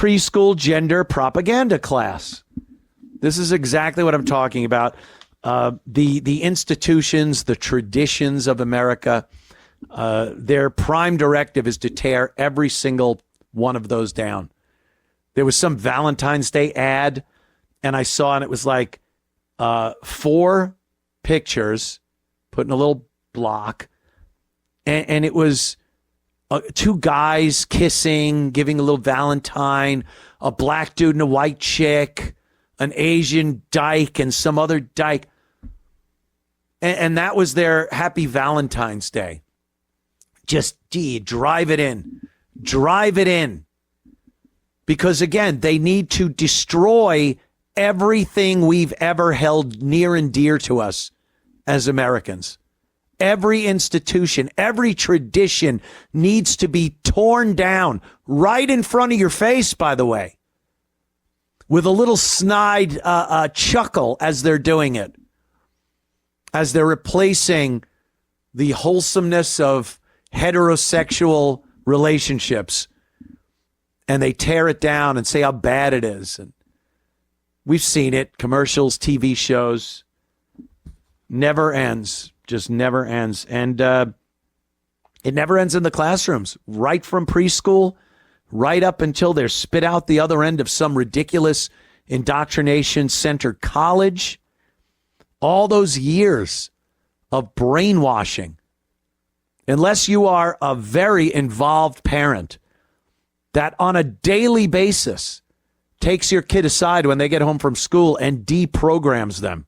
preschool gender propaganda class. This is exactly what I'm talking about. The institutions, the traditions of America, their prime directive is to tear every single one of those down. There was some Valentine's Day ad, and I saw, and it was like 4 pictures put in a little block, and it was 2 guys kissing, giving a little Valentine, a black dude and a white chick, an Asian dyke and some other dyke. And that was their happy Valentine's Day. Just drive it in. Drive it in. Because, again, they need to destroy everything we've ever held near and dear to us as Americans. Every institution, every tradition needs to be torn down right in front of your face, by the way, with a little snide chuckle as they're doing it, as they're replacing the wholesomeness of heterosexual relationships, and they tear it down and say how bad it is. And we've seen it, commercials, TV shows, never ends. Just never ends. And it never ends in the classrooms, right from preschool, right up until they're spit out the other end of some ridiculous indoctrination center college. All those years of brainwashing, unless you are a very involved parent that on a daily basis takes your kid aside when they get home from school and deprograms them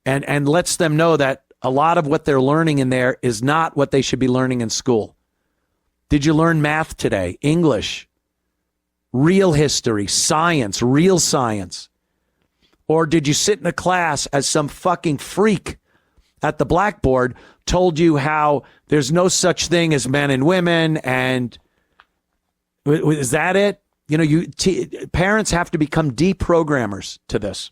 and lets them know that a lot of what they're learning in there is not what they should be learning in school. Did you learn math today? English, real history, science, real science? Or did you sit in a class as some fucking freak at the blackboard told you how there's no such thing as men and women? And is that it? You know, parents have to become deprogrammers to this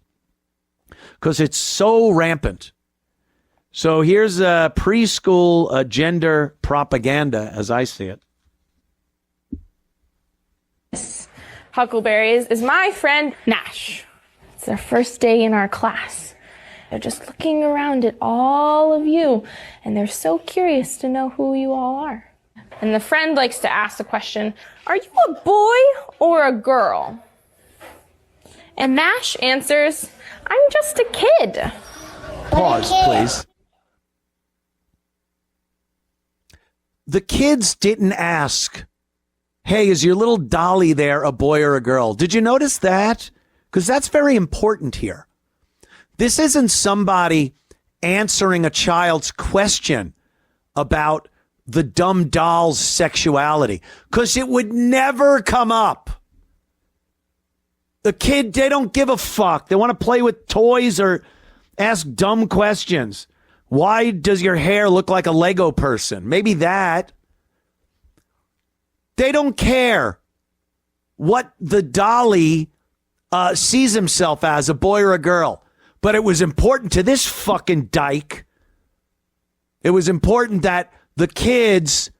because it's so rampant. So here's a preschool gender propaganda as I see it. Huckleberries is my friend Nash. It's their first day in our class. They're just looking around at all of you, and they're so curious to know who you all are. And the friend likes to ask the question, are you a boy or a girl? And Nash answers, I'm just a kid. Pause, please. The kids didn't ask, hey, is your little dolly there a boy or a girl? Did you notice that? Because that's very important here. This isn't somebody answering a child's question about the dumb doll's sexuality, because it would never come up. The kid, they don't give a fuck. They want to play with toys or ask dumb questions. Why does your hair look like a Lego person? Maybe that. They don't care what the dolly sees himself as, a boy or a girl. But it was important to this fucking dyke. It was important that the kids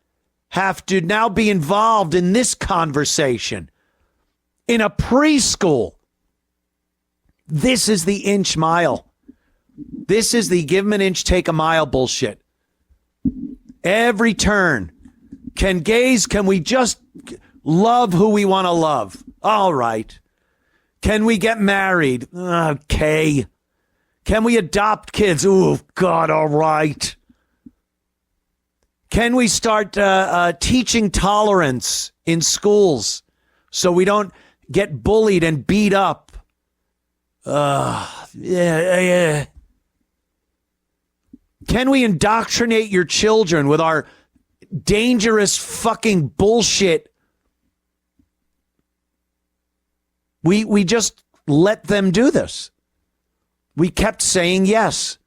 have to now be involved in this conversation in a preschool. This is the inch mile. This is the give them an inch, take a mile bullshit. Every turn. Can we just love who we want to love? All right. Can we get married? Okay. Can we adopt kids? Oh, God, all right. Can we start teaching tolerance in schools so we don't get bullied and beat up? Yeah. Can we indoctrinate your children with our dangerous fucking bullshit? We just let them do this. We kept saying yes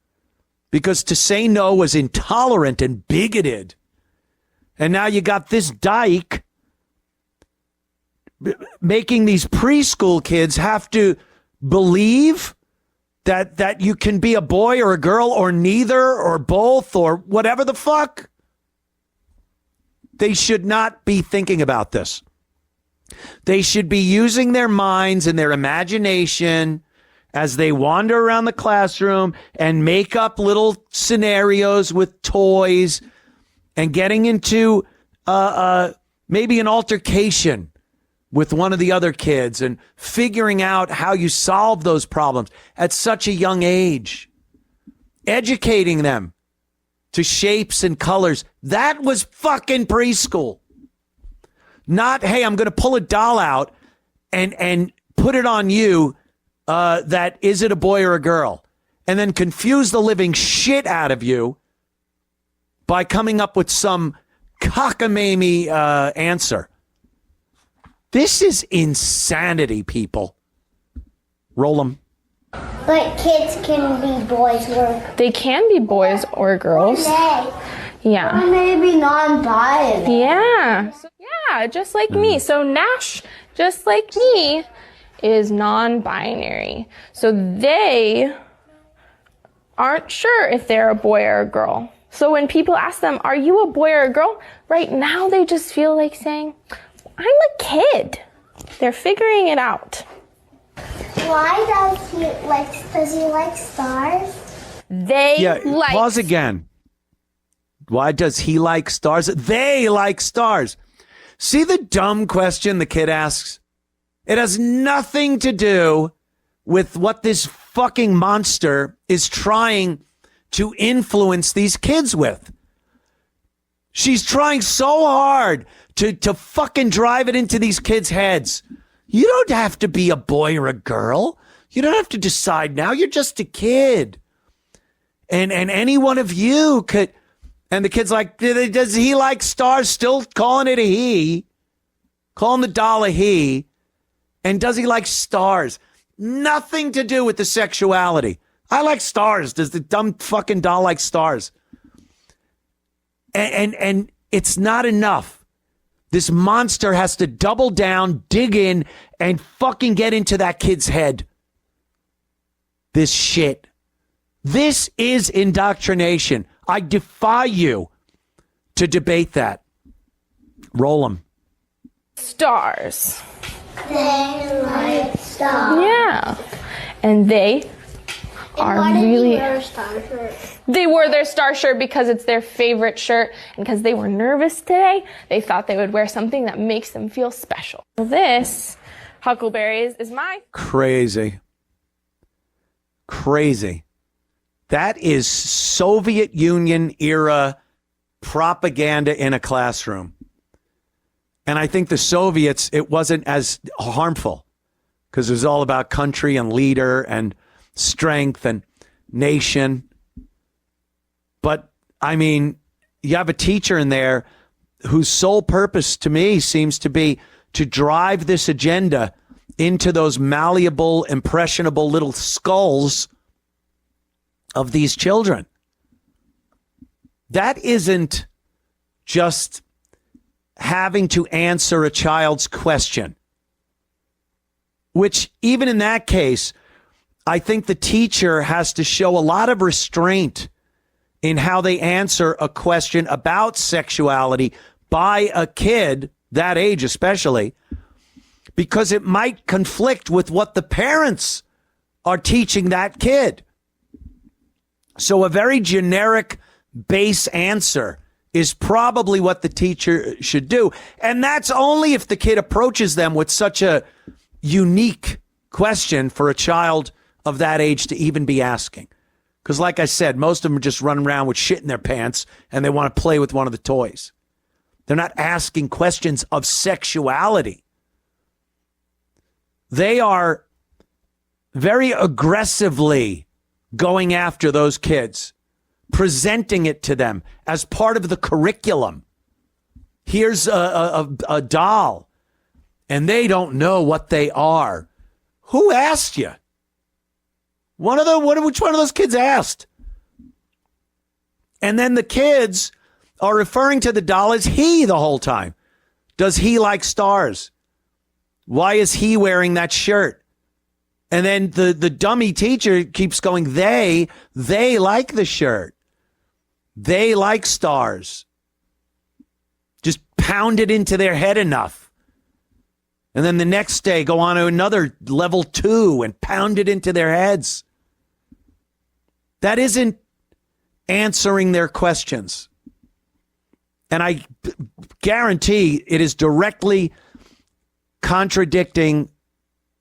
because to say no was intolerant and bigoted. And now you got this dyke making these preschool kids have to believe that you can be a boy or a girl or neither or both or whatever the fuck. They should not be thinking about this. They should be using their minds and their imagination as they wander around the classroom and make up little scenarios with toys and getting into maybe an altercation with one of the other kids and figuring out how you solve those problems at such a young age. Educating them to shapes and colors. That was fucking preschool. Not, hey, I'm going to pull a doll out and put it on you that is it a boy or a girl? And then confuse the living shit out of you by coming up with some cockamamie answer. This is insanity, people. Roll them. But kids can be boys or... They can be boys or girls. Yeah. Or maybe non-binary. Yeah. Yeah, just like me. So Nash, just like me, is non-binary. So they aren't sure if they're a boy or a girl. So when people ask them, are you a boy or a girl? Right now they just feel like saying, I'm a kid. They're figuring it out. Why does he like stars? Pause again. Why does he like stars? They like stars. See the dumb question the kid asks? It has nothing to do with what this fucking monster is trying to influence these kids with. She's trying so hard to fucking drive it into these kids' heads. You don't have to be a boy or a girl. You don't have to decide now. You're just a kid. And any one of you could... And the kid's like, does he like stars? Still calling it a he. Calling the doll a he. And does he like stars? Nothing to do with the sexuality. I like stars. Does the dumb fucking doll like stars? And it's not enough. This monster has to double down, dig in, and fucking get into that kid's head. This shit. This is indoctrination. I defy you to debate that. Roll them. Stars. They like stars. Yeah. And they are really... They wore their star shirt because it's their favorite shirt, and because they were nervous today, they thought they would wear something that makes them feel special. This, Huckleberries, is my... Crazy. That is Soviet Union era propaganda in a classroom. And I think the Soviets, it wasn't as harmful because it was all about country and leader and strength and nation. But, I mean, you have a teacher in there whose sole purpose to me seems to be to drive this agenda into those malleable, impressionable little skulls of these children. That isn't just having to answer a child's question, which even in that case, I think the teacher has to show a lot of restraint in how they answer a question about sexuality by a kid, that age especially, because it might conflict with what the parents are teaching that kid. So a very generic base answer is probably what the teacher should do. And that's only if the kid approaches them with such a unique question for a child of that age to even be asking. Because like I said, most of them are just running around with shit in their pants and they want to play with one of the toys. They're not asking questions of sexuality. They are very aggressively going after those kids, presenting it to them as part of the curriculum. Here's a doll, and they don't know what they are. Who asked you? Which one of those kids asked? And then the kids are referring to the doll as he the whole time. Does he like stars? Why is he wearing that shirt? And then the dummy teacher keeps going, they like the shirt. They like stars. Just pound it into their head enough. And then the next day go on to another level 2 and pound it into their heads. That isn't answering their questions. And I guarantee it is directly contradicting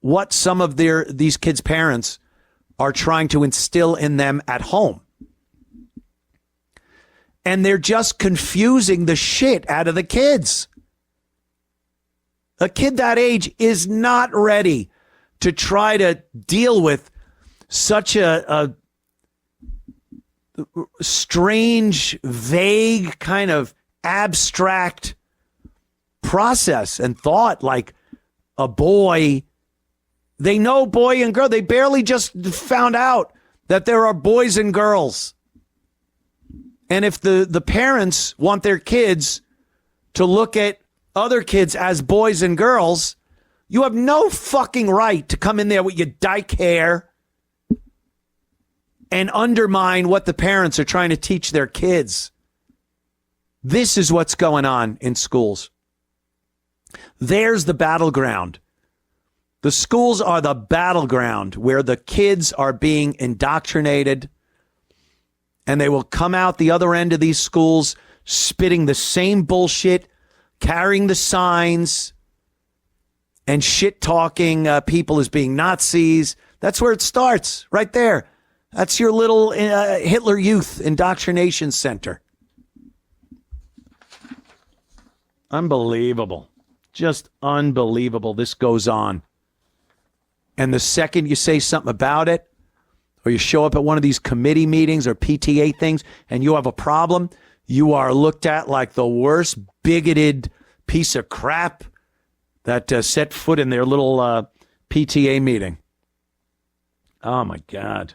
what some of these kids' parents are trying to instill in them at home. And they're just confusing the shit out of the kids. A kid that age is not ready to try to deal with such a strange, vague, kind of abstract process and thought, like a boy. They know boy and girl. They barely just found out that there are boys and girls. And if the parents want their kids to look at other kids as boys and girls, you have no fucking right to come in there with your dyke hair and undermine what the parents are trying to teach their kids. This is what's going on in schools. There's the battleground. The schools are the battleground where the kids are being indoctrinated, and they will come out the other end of these schools spitting the same bullshit, carrying the signs, and shit-talking people as being Nazis. That's where it starts, right there. That's your little Hitler Youth Indoctrination Center. Unbelievable. Just unbelievable. This goes on. And the second you say something about it, or you show up at one of these committee meetings or PTA things and you have a problem, you are looked at like the worst bigoted piece of crap that set foot in their little PTA meeting. Oh, my God.